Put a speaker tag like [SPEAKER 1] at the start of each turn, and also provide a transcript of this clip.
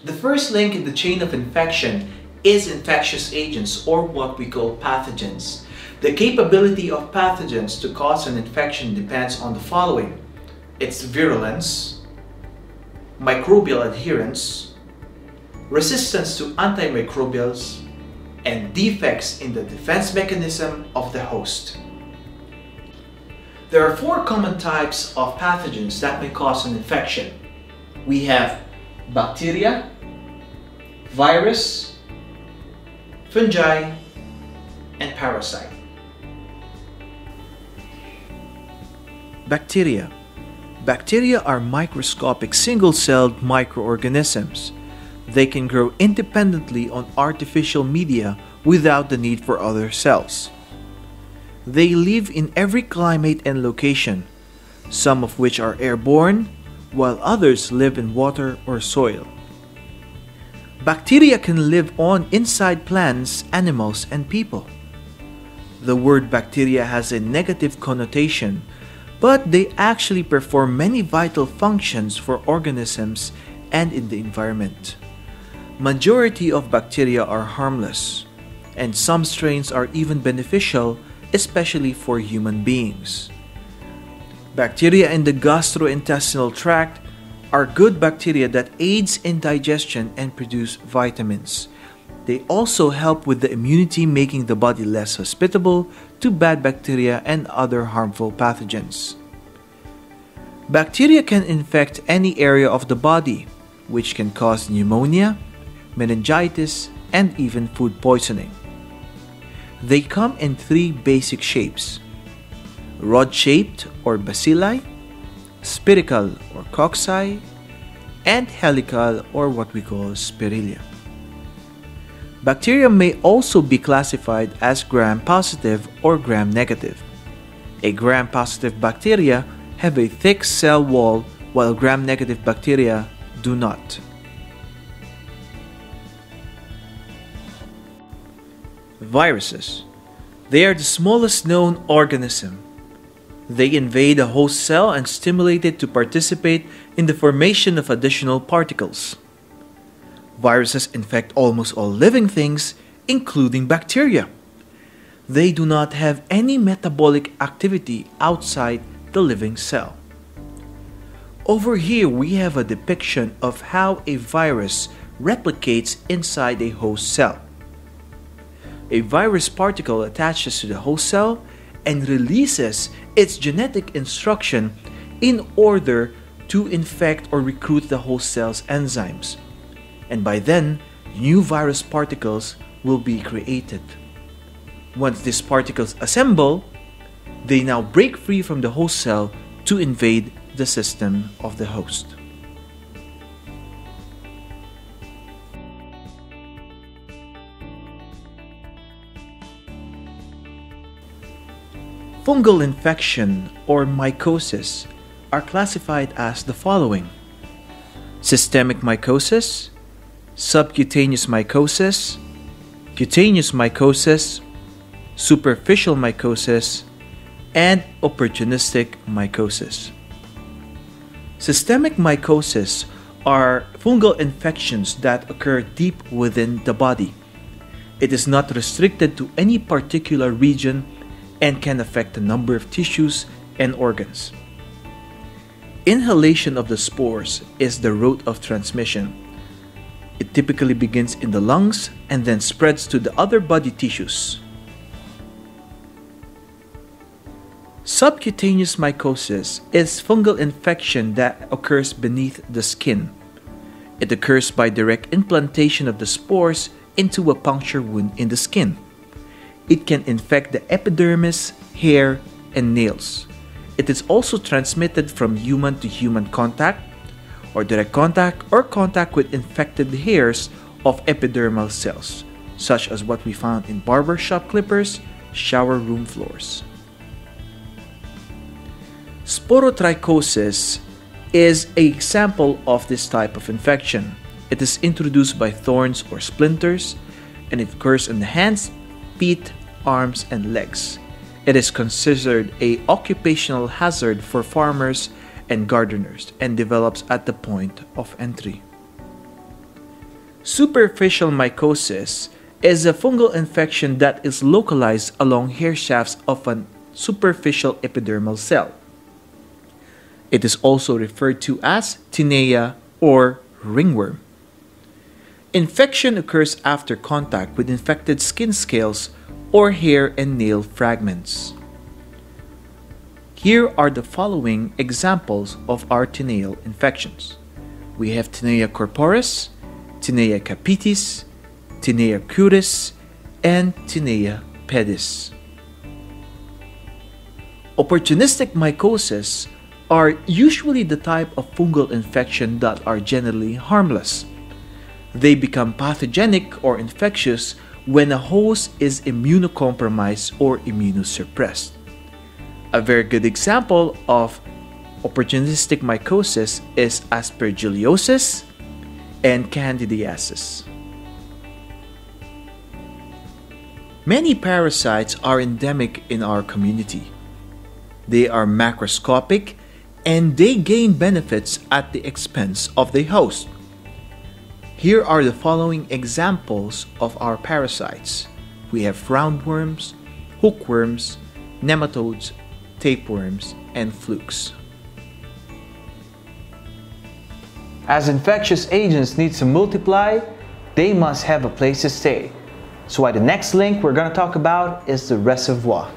[SPEAKER 1] The first link in the chain of infection is infectious agents, or what we call pathogens. The capability of pathogens to cause an infection depends on the following: its virulence, microbial adherence, resistance to antimicrobials, and defects in the defense mechanism of the host. There are 4 common types of pathogens that may cause an infection. We have bacteria, virus, fungi, and parasite. Bacteria. Bacteria are microscopic single-celled microorganisms. They can grow independently on artificial media without the need for other cells. They live in every climate and location, some of which are airborne, while others live in water or soil. Bacteria can live on inside plants, animals, and people. The word bacteria has a negative connotation, but they actually perform many vital functions for organisms and in the environment. Majority of bacteria are harmless, and some strains are even beneficial, especially for human beings. Bacteria in the gastrointestinal tract are good bacteria that aids in digestion and produce vitamins. They also help with the immunity, making the body less hospitable to bad bacteria and other harmful pathogens. Bacteria can infect any area of the body, which can cause pneumonia, meningitis, and even food poisoning. They come in 3 basic shapes: rod-shaped or bacilli, spherical or cocci, and helical or what we call spirilia. Bacteria may also be classified as gram-positive or gram-negative. A gram-positive bacteria have a thick cell wall, while gram-negative bacteria do not. Viruses. They are the smallest known organism. They invade a host cell and stimulate it to participate in the formation of additional particles. Viruses infect almost all living things, including bacteria. They do not have any metabolic activity outside the living cell. Over here we have a depiction of how a virus replicates inside a host cell. A virus particle attaches to the host cell and releases its genetic instruction in order to infect or recruit the host cell's enzymes. And by then, new virus particles will be created. Once these particles assemble, they now break free from the host cell to invade the system of the host. Fungal infection or mycosis are classified as the following: systemic mycosis, subcutaneous mycosis, cutaneous mycosis, superficial mycosis, and opportunistic mycosis. Systemic mycosis are fungal infections that occur deep within the body. It is not restricted to any particular region and can affect a number of tissues and organs. Inhalation of the spores is the route of transmission. It typically begins in the lungs and then spreads to the other body tissues. Subcutaneous mycosis is fungal infection that occurs beneath the skin. It occurs by direct implantation of the spores into a puncture wound in the skin. It can infect the epidermis, hair, and nails. It is also transmitted from human to human contact, or direct contact, or contact with infected hairs of epidermal cells, such as what we found in barber shop clippers, shower room floors. Sporotrichosis is an example of this type of infection. It is introduced by thorns or splinters, and it occurs in the hands, feet, arms, and legs. It is considered an occupational hazard for farmers and gardeners and develops at the point of entry. Superficial mycosis is a fungal infection that is localized along hair shafts of a superficial epidermal cell. It is also referred to as tinea or ringworm. Infection occurs after contact with infected skin scales or hair and nail fragments. Here are the following examples of our tineal infections. We have tinea corporis, tinea capitis, tinea cutis, and tinea pedis. Opportunistic mycosis are usually the type of fungal infection that are generally harmless. They become pathogenic or infectious when a host is immunocompromised or immunosuppressed. A very good example of opportunistic mycosis is aspergillosis and candidiasis. Many parasites are endemic in our community. They are macroscopic and they gain benefits at the expense of the host. Here are the following examples of our parasites. We have roundworms, hookworms, nematodes, tapeworms, and flukes. As infectious agents need to multiply, they must have a place to stay. So the next link we're going to talk about is the reservoir.